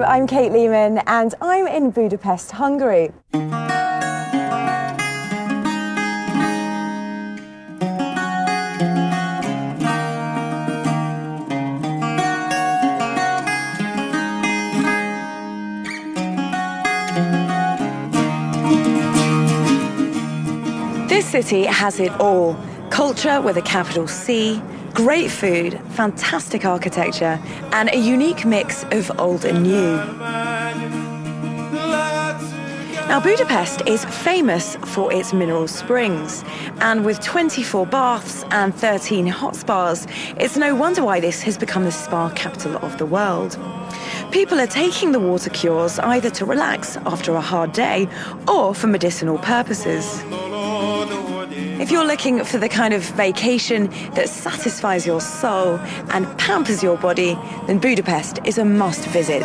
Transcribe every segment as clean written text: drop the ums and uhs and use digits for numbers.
I'm Kate Lehman and I'm in Budapest, Hungary. This city has it all. Culture with a capital C, great food, fantastic architecture, and a unique mix of old and new. Now, Budapest is famous for its mineral springs, and with 24 baths and 13 hot spas, it's no wonder why this has become the spa capital of the world. People are taking the water cures either to relax after a hard day or for medicinal purposes. If you're looking for the kind of vacation that satisfies your soul and pampers your body, then Budapest is a must visit.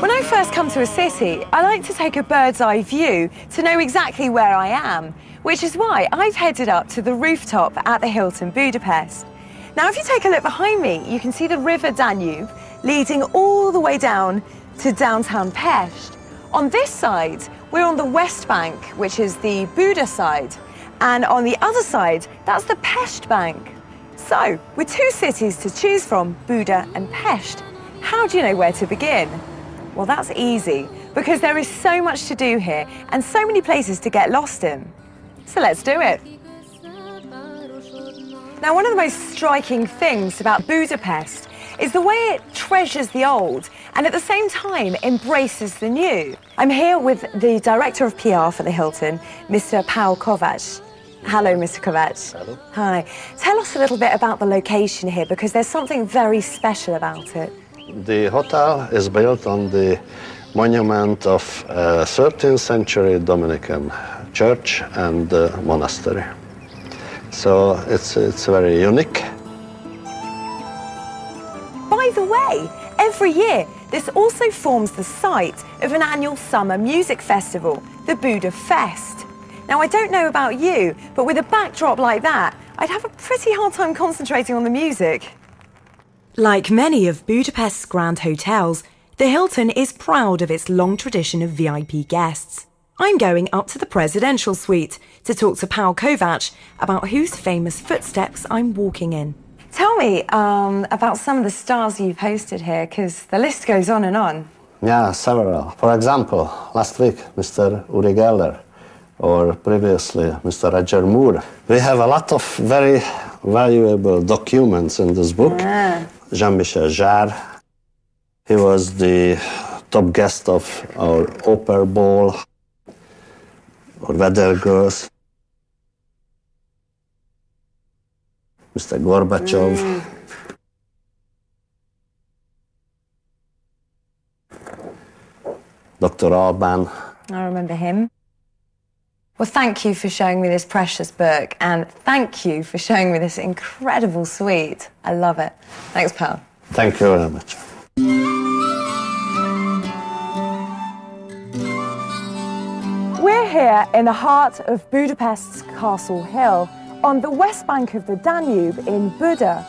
When I first come to a city, I like to take a bird's eye view to know exactly where I am, which is why I've headed up to the rooftop at the Hilton Budapest. Now, if you take a look behind me, you can see the River Danube leading all the way down to downtown Pest. On this side, we're on the west bank, which is the Buda side, and on the other side, that's the Pest bank. So, with two cities to choose from, Buda and Pest, how do you know where to begin? Well, that's easy, because there is so much to do here and so many places to get lost in. So let's do it. Now, one of the most striking things about Budapest is the way it treasures the old and at the same time embraces the new. I'm here with the Director of PR for the Hilton, Mr. Paul Kovacs. Hello, Mr. Kovacs. Hello. Hi. Tell us a little bit about the location here, because there's something very special about it. The hotel is built on the monument of a 13th century Dominican church and monastery. So it's very unique. By the way, every year this also forms the site of an annual summer music festival, the Budapest. Now, I don't know about you, but with a backdrop like that, I'd have a pretty hard time concentrating on the music. Like many of Budapest's grand hotels, the Hilton is proud of its long tradition of VIP guests. I'm going up to the presidential suite to talk to Paul Kovacs about whose famous footsteps I'm walking in. Tell me about some of the stars you've hosted here, because the list goes on and on. Yeah, several. For example, last week, Mr. Uri Geller, or previously, Mr. Roger Moore. We have a lot of very valuable documents in this book. Jean-Michel Jarre, he was the top guest of our opera ball, or Weather Girls. Mr. Gorbachev. Dr. Alban. I remember him. Well, thank you for showing me this precious book, and thank you for showing me this incredible suite. I love it. Thanks, pal. Thank you very much. We're here in the heart of Budapest's Castle Hill, on the west bank of the Danube in Buda.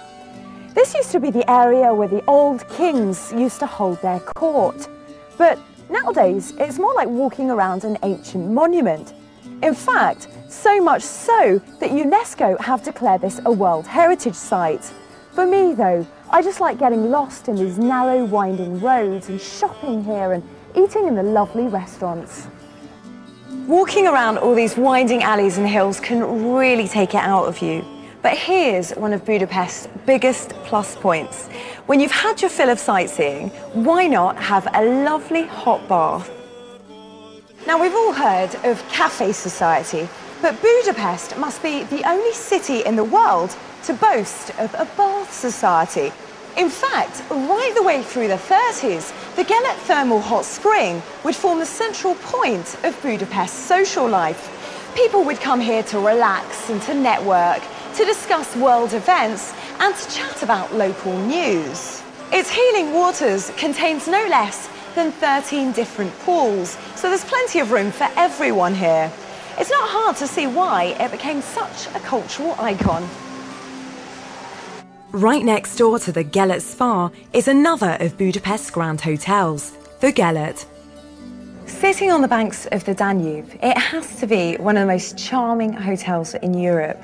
This used to be the area where the old kings used to hold their court. But nowadays, it's more like walking around an ancient monument. In fact, so much so that UNESCO have declared this a World Heritage Site. For me, though, I just like getting lost in these narrow, winding roads and shopping here and eating in the lovely restaurants. Walking around all these winding alleys and hills can really take it out of you. But here's one of Budapest's biggest plus points. When you've had your fill of sightseeing, why not have a lovely hot bath? Now, we've all heard of cafe society, but Budapest must be the only city in the world to boast of a bath society. In fact, right the way through the 30s, the Gelet Thermal Hot Spring would form the central point of Budapest's social life. People would come here to relax and to network, to discuss world events and to chat about local news. Its healing waters contains no less than 13 different pools, so there's plenty of room for everyone here. It's not hard to see why it became such a cultural icon. Right next door to the Gellert Spa is another of Budapest's grand hotels, the Gellert. Sitting on the banks of the Danube, it has to be one of the most charming hotels in Europe.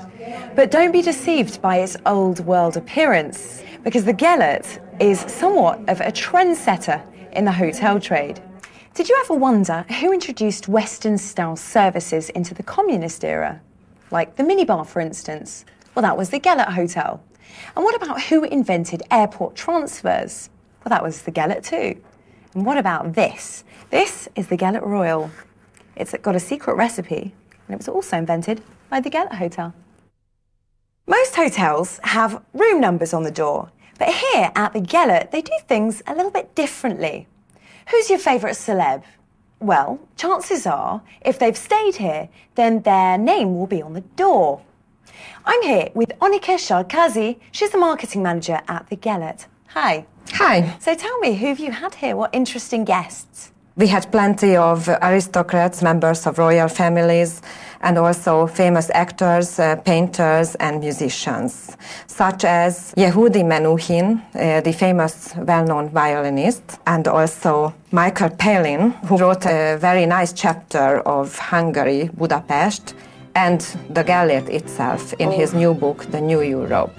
But don't be deceived by its old world appearance, because the Gellert is somewhat of a trendsetter in the hotel trade. Did you ever wonder who introduced Western-style services into the communist era? Like the minibar, for instance? Well, that was the Gellert Hotel. And what about who invented airport transfers? Well, that was the Gellert too. And what about this? This is the Gellert Royal. It's got a secret recipe, and it was also invented by the Gellert Hotel. Most hotels have room numbers on the door, but here at the Gellert, they do things a little bit differently. Who's your favourite celeb? Well, chances are, if they've stayed here, then their name will be on the door. I'm here with Onika Sharkazi. She's the marketing manager at the Gellert. Hi. Hi. So tell me, who have you had here? What interesting guests? We had plenty of aristocrats, members of royal families, and also famous actors, painters, and musicians, such as Yehudi Menuhin, the famous well-known violinist, and also Michael Palin, who wrote a very nice chapter of Hungary, Budapest, and the Gellert itself in his new book, The New Europe.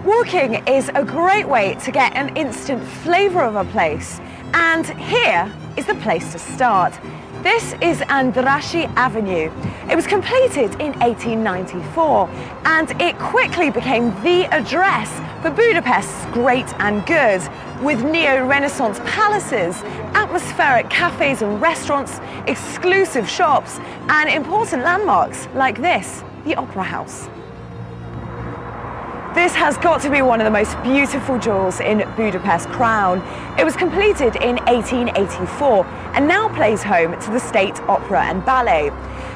Walking is a great way to get an instant flavour of a place, and here is the place to start. This is Andrassy Avenue. It was completed in 1894, and it quickly became the address for Budapest's great and good, with neo-Renaissance palaces, atmospheric cafes and restaurants, exclusive shops, and important landmarks like this, the Opera House. This has got to be one of the most beautiful jewels in Budapest crown. It was completed in 1884 and now plays home to the State Opera and Ballet.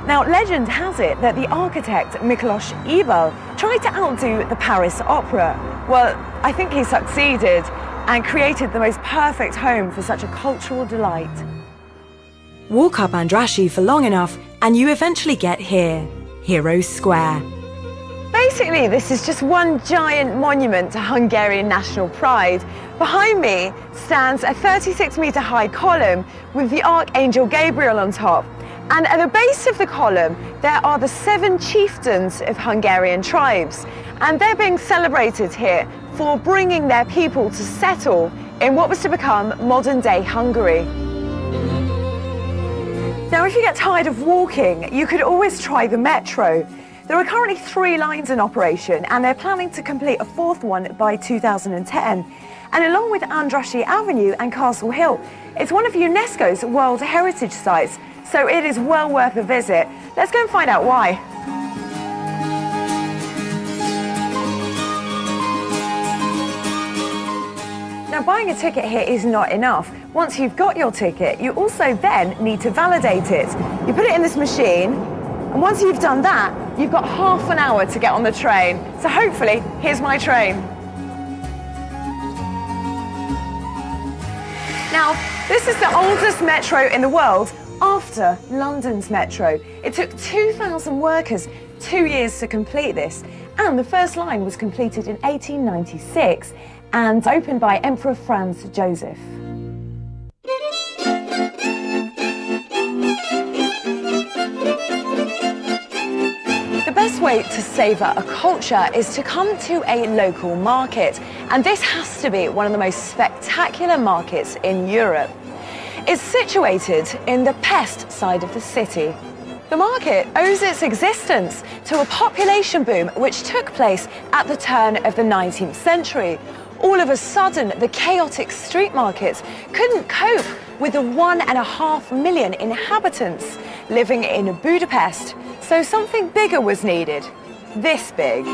Now, legend has it that the architect Miklos Ebel tried to outdo the Paris Opera. Well, I think he succeeded and created the most perfect home for such a cultural delight. Walk up Andrassy for long enough and you eventually get here, Heroes Square. Basically, this is just one giant monument to Hungarian national pride. Behind me stands a 36-metre high column with the Archangel Gabriel on top. And at the base of the column, there are the 7 chieftains of Hungarian tribes. And they're being celebrated here for bringing their people to settle in what was to become modern-day Hungary. Now, if you get tired of walking, you could always try the metro. There are currently 3 lines in operation, and they're planning to complete a 4th one by 2010. And along with Andrassy Avenue and Castle Hill, it's one of UNESCO's World Heritage Sites, so it is well worth a visit. Let's go and find out why. Now, buying a ticket here is not enough. Once you've got your ticket, you also then need to validate it. You put it in this machine, and once you've done that, you've got half an hour to get on the train. So hopefully, here's my train. Now, this is the oldest metro in the world after London's metro. It took 2,000 workers 2 years to complete this, and the first line was completed in 1896 and opened by Emperor Franz Joseph. The best way to savour a culture is to come to a local market, and this has to be one of the most spectacular markets in Europe. It's situated in the Pest side of the city. The market owes its existence to a population boom which took place at the turn of the 19th century. All of a sudden, the chaotic street markets couldn't cope with the 1.5 million inhabitants living in Budapest. So something bigger was needed. This big.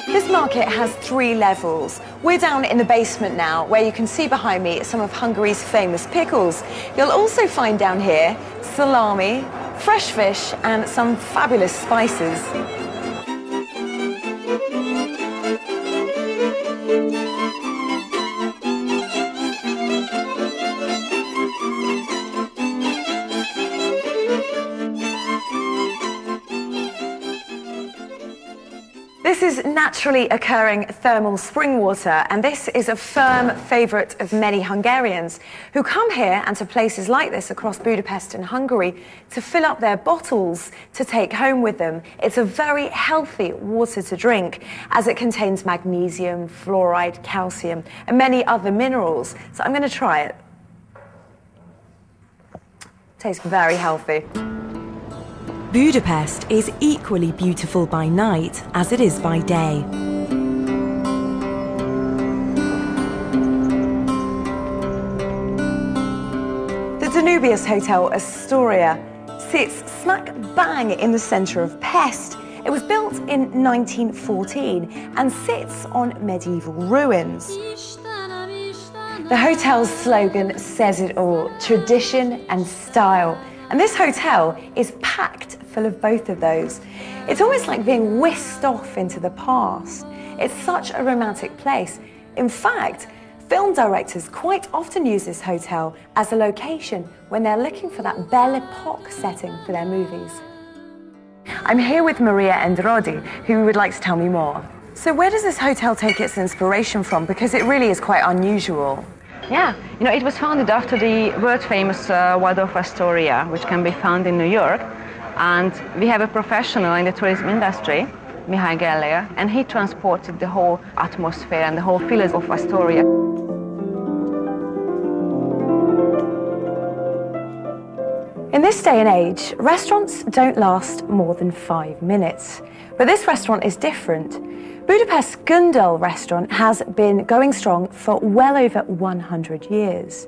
This market has 3 levels. We're down in the basement now, where you can see behind me some of Hungary's famous pickles. You'll also find down here salami, fresh fish, and some fabulous spices. This is naturally occurring thermal spring water, and this is a firm favourite of many Hungarians who come here and to places like this across Budapest and Hungary to fill up their bottles to take home with them. It's a very healthy water to drink as it contains magnesium, fluoride, calcium and many other minerals. So I'm going to try it. Tastes very healthy. Budapest is equally beautiful by night as it is by day. The Danubius Hotel Astoria sits smack bang in the centre of Pest. It was built in 1914 and sits on medieval ruins. The hotel's slogan says it all: tradition and style. And this hotel is packed full of both of those. It's almost like being whisked off into the past. It's such a romantic place. In fact, film directors quite often use this hotel as a location when they're looking for that Belle Epoque setting for their movies. I'm here with Maria and Rodi, who would like to tell me more. So where does this hotel take its inspiration from? Because it really is quite unusual. Yeah, you know, it was founded after the world-famous Waldorf Astoria, which can be found in New York. And we have a professional in the tourism industry, Mihály Geller, and he transported the whole atmosphere and the whole feeling of Astoria. In this day and age, restaurants don't last more than 5 minutes. But this restaurant is different. Budapest's Gundel restaurant has been going strong for well over 100 years.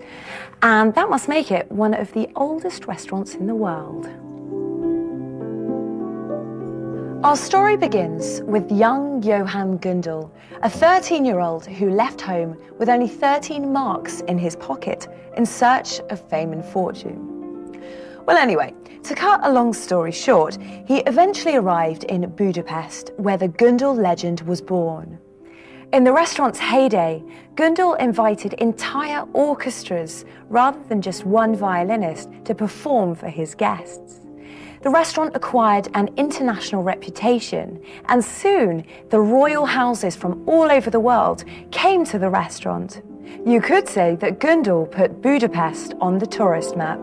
And that must make it one of the oldest restaurants in the world. Our story begins with young Johann Gundel, a 13-year-old who left home with only 13 marks in his pocket in search of fame and fortune. Well, anyway, to cut a long story short, he eventually arrived in Budapest, where the Gundel legend was born. In the restaurant's heyday, Gundel invited entire orchestras rather than just one violinist to perform for his guests. The restaurant acquired an international reputation, and soon the royal houses from all over the world came to the restaurant. You could say that Gundel put Budapest on the tourist map.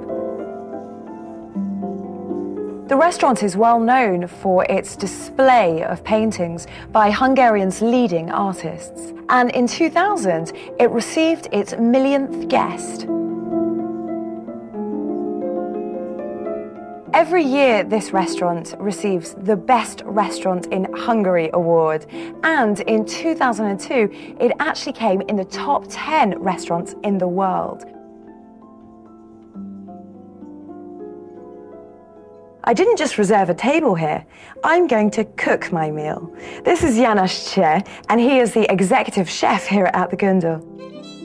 The restaurant is well known for its display of paintings by Hungarian's leading artists. And in 2000, it received its millionth guest. Every year, this restaurant receives the Best Restaurant in Hungary award. And in 2002, it actually came in the top 10 restaurants in the world. I didn't just reserve a table here, I'm going to cook my meal. This is János Cseh, and he is the executive chef here at the Gundel.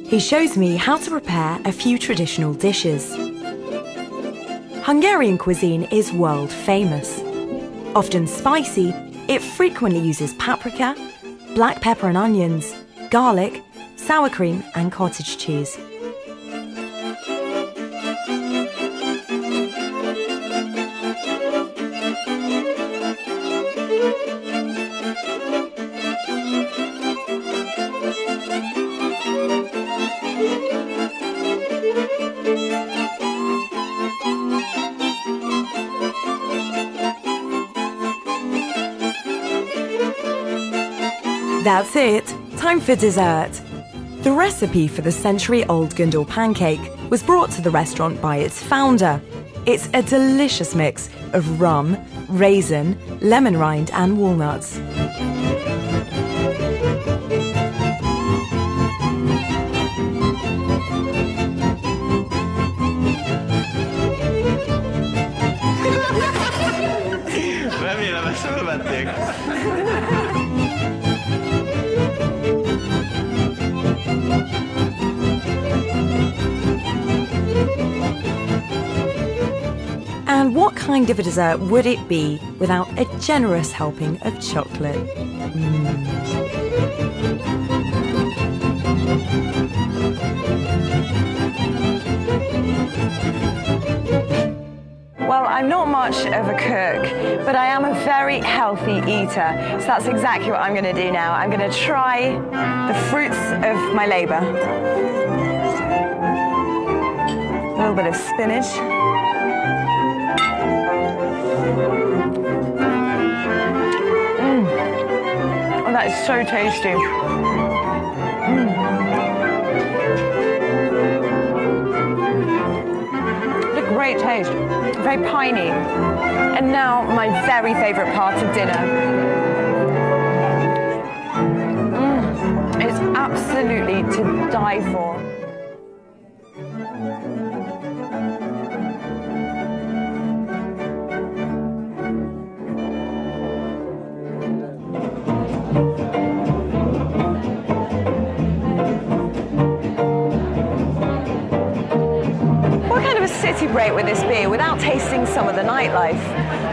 He shows me how to prepare a few traditional dishes. Hungarian cuisine is world famous. Often spicy, it frequently uses paprika, black pepper and onions, garlic, sour cream and cottage cheese. That's it, time for dessert. The recipe for the century-old Gundel pancake was brought to the restaurant by its founder. It's a delicious mix of rum, raisin, lemon rind and walnuts. Remélem, ezt fölvették. And what kind of a dessert would it be without a generous helping of chocolate? Well, I'm not much of a cook, but I am a very healthy eater. So that's exactly what I'm going to do now. I'm going to try the fruits of my labour. A little bit of spinach. Oh, that is so tasty. Great taste, very piney. And now my very favourite part of dinner. It's absolutely to die for. City break would this be without tasting some of the nightlife?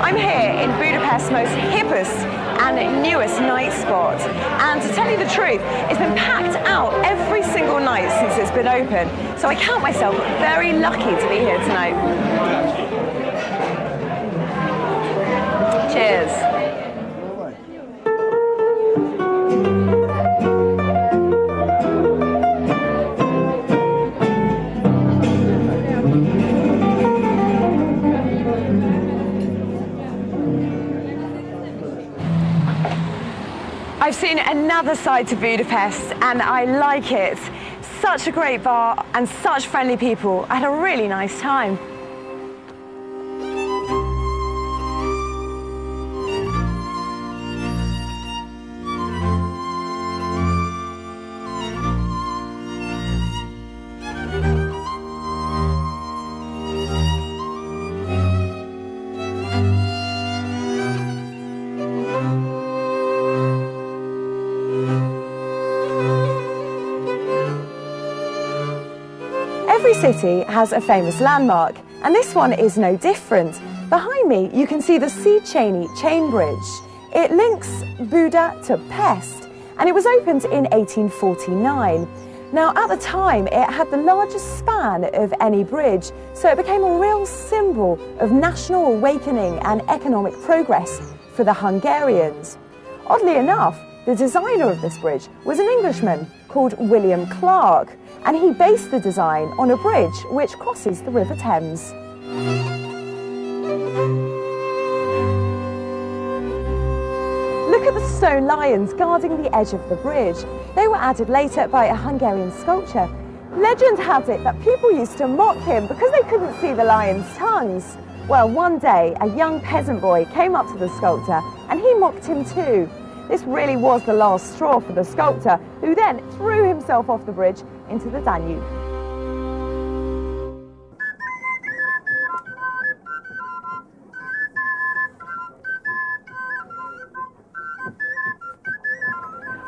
I'm here in Budapest's most hippest and newest night spot, and to tell you the truth, it's been packed out every single night since it's been open, so I count myself very lucky to be here tonight. Cheers. I've seen another side to Budapest and I like it. Such a great bar and such friendly people. I had a really nice time. Every city has a famous landmark, and this one is no different. Behind me, you can see the Sea Cheney chain bridge. It links Buda to Pest, and it was opened in 1849. Now, at the time, it had the largest span of any bridge, so it became a real symbol of national awakening and economic progress for the Hungarians. Oddly enough, the designer of this bridge was an Englishman called William Clark, and he based the design on a bridge which crosses the River Thames. Look at the stone lions guarding the edge of the bridge. They were added later by a Hungarian sculptor. Legend has it that people used to mock him because they couldn't see the lions' tongues. Well, one day, a young peasant boy came up to the sculptor and he mocked him too. This really was the last straw for the sculptor, who then threw himself off the bridge into the Danube.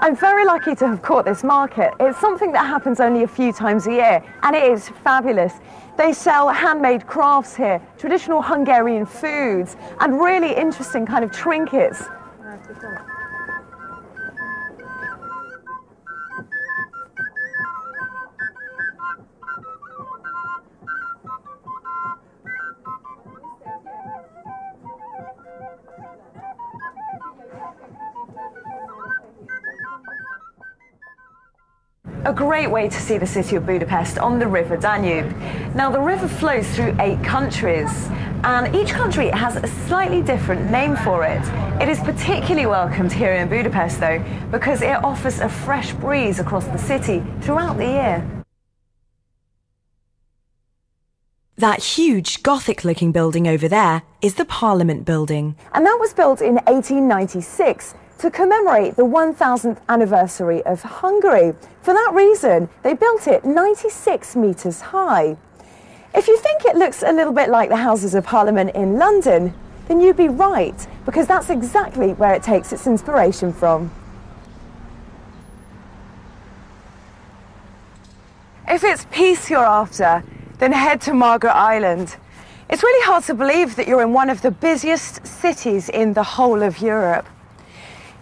I'm very lucky to have caught this market. It's something that happens only a few times a year, and it is fabulous. They sell handmade crafts here, traditional Hungarian foods, and really interesting kind of trinkets. A great way to see the city of Budapest on the River Danube. Now, the river flows through 8 countries, and each country has a slightly different name for it. It is particularly welcomed here in Budapest, though, because it offers a fresh breeze across the city throughout the year. That huge Gothic-looking building over there is the Parliament building. And that was built in 1896. To commemorate the 1000th anniversary of Hungary. For that reason, they built it 96 metres high. If you think it looks a little bit like the Houses of Parliament in London, then you'd be right, because that's exactly where it takes its inspiration from. If it's peace you're after, then head to Margaret Island. It's really hard to believe that you're in one of the busiest cities in the whole of Europe.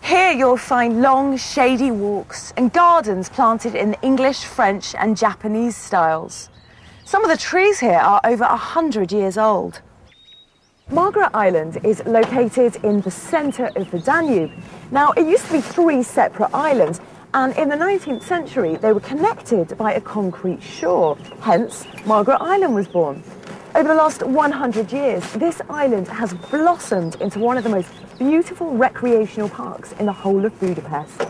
Here you'll find long, shady walks and gardens planted in English, French and Japanese styles. Some of the trees here are over 100 years old. Margaret Island is located in the centre of the Danube. Now, it used to be 3 separate islands, and in the 19th century they were connected by a concrete shore. Hence, Margaret Island was born. Over the last 100 years, this island has blossomed into one of the most beautiful recreational parks in the whole of Budapest.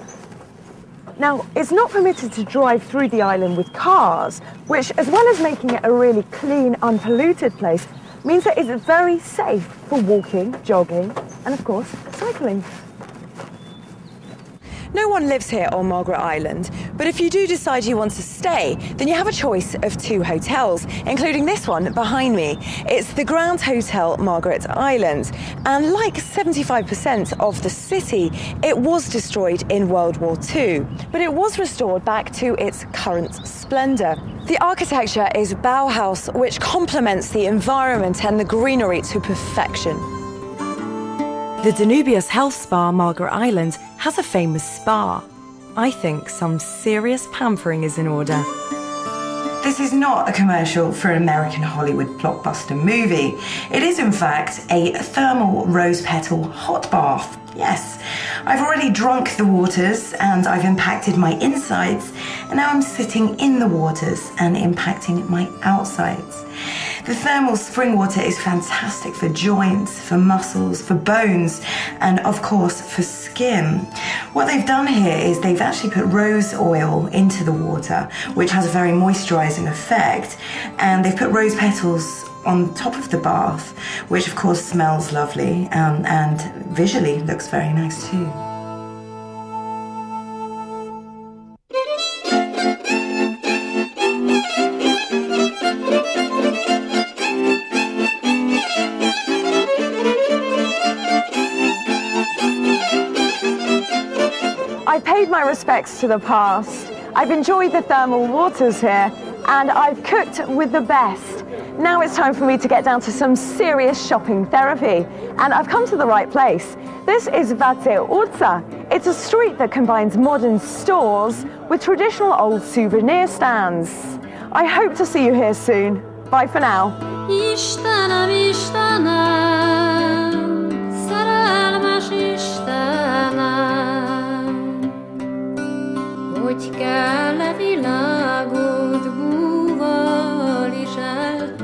Now, it's not permitted to drive through the island with cars, which, as well as making it a really clean, unpolluted place, means that it's very safe for walking, jogging, and of course, cycling. No one lives here on Margaret Island, but if you do decide you want to stay, then you have a choice of 2 hotels, including this one behind me. It's the Grand Hotel Margaret Island, and like 75% of the city, it was destroyed in World War II, but it was restored back to its current splendour. The architecture is Bauhaus, which complements the environment and the greenery to perfection. The Danubius Health Spa Margaret Island has a famous spa. I think some serious pampering is in order. This is not a commercial for an American Hollywood blockbuster movie. It is, in fact, a thermal rose petal hot bath. Yes, I've already drunk the waters and I've impacted my insides, and now I'm sitting in the waters and impacting my outsides. The thermal spring water is fantastic for joints, for muscles, for bones, and of course for skin. What they've done here is they've actually put rose oil into the water, which has a very moisturising effect, and they've put rose petals on top of the bath, which of course smells lovely and visually looks very nice too. I paid my respects to the past. I've enjoyed the thermal waters here, and I've cooked with the best. Now it's time for me to get down to some serious shopping therapy, and I've come to the right place. This is Vadze Urza. It's a street that combines modern stores with traditional old souvenir stands. I hope to see you here soon. Bye for now. Istenem, Istenem, szerelmes Istenem, hogy kell-e világot búval is eltöltsen.